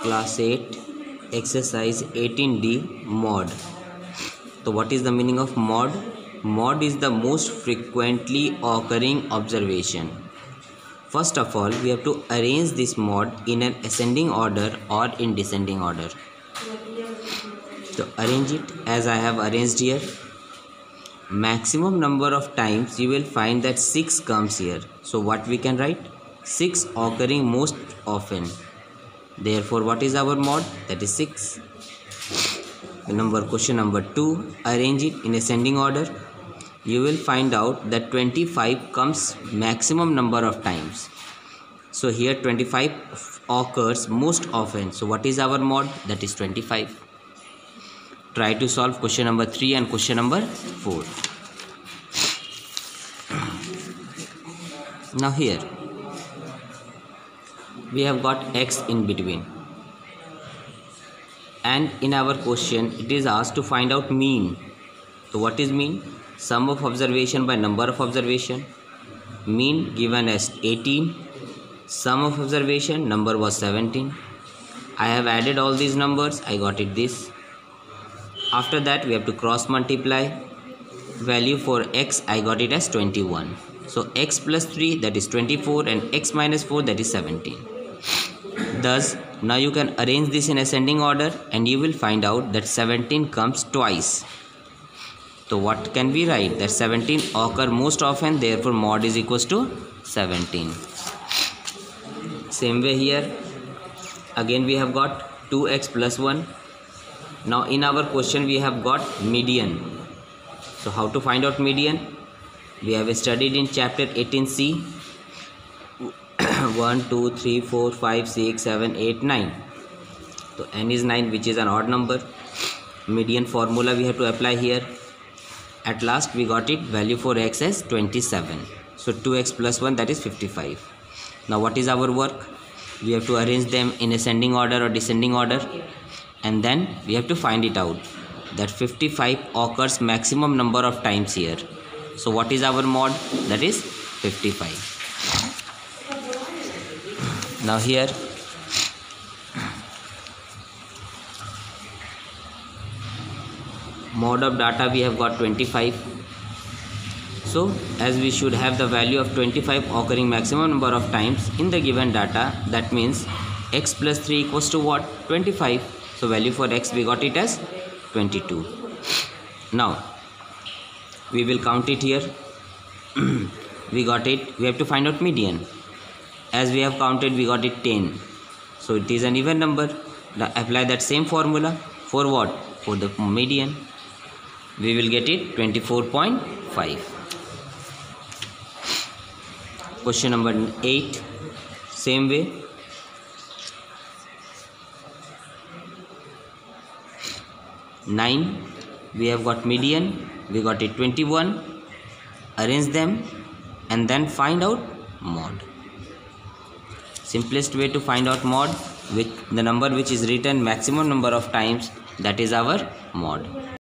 Class 8 exercise 18D mod. So what is the meaning of mod? Mod is the most frequently occurring observation. First of all, we have to arrange this mod in an ascending order or in descending order. So arrange it as I have arranged here. Maximum number of times you will find that 6 comes here. So what we can write? 6 occurring most often. Therefore, what is our mod? That is 6. Question number 2. Arrange it in ascending order. You will find out that 25 comes maximum number of times. So here 25 occurs most often. So what is our mod? That is 25. Try to solve question number 3 and question number 4. Now here we have got x in between, and in our question it is asked to find out mean. So what is mean? Sum of observation by number of observation. Mean given as 18, sum of observation number was 17. I have added all these numbers, I got it this. After that we have to cross multiply. Value for x I got it as 21. So x plus 3 that is 24 and x minus 4 that is 17. Thus now you can arrange this in ascending order and you will find out that 17 comes twice. So what can we write? That 17 occur most often, therefore mod is equals to 17. Same way here again we have got 2x plus 1. Now in our question we have got median. So how to find out median? We have studied in chapter 18c 1 2 3 4 5 6 7 8 9. So n is 9, which is an odd number. Median formula we have to apply here. At last we got it, value for x as 27. So 2x plus 1 that is 55. Now what is our work? We have to arrange them in ascending order or descending order, and then we have to find it out that 55 occurs maximum number of times here. So what is our mod? That is 55. Now here mod of data we have got 25. So as we should have the value of 25 occurring maximum number of times in the given data, that means x plus 3 equals to what? 25. So value for x we got it as 22. Now we will count it here. We got it. We have to find out median. As we have counted, we got it 10. So it is an even number. Now apply that same formula for what? For the median. We will get it 24.5. Question number 8. Same way. Nine. We have got median. We got it 21. Arrange them and then find out mod. Simplest way to find out mod, with the number which is written maximum number of times, that is our mod.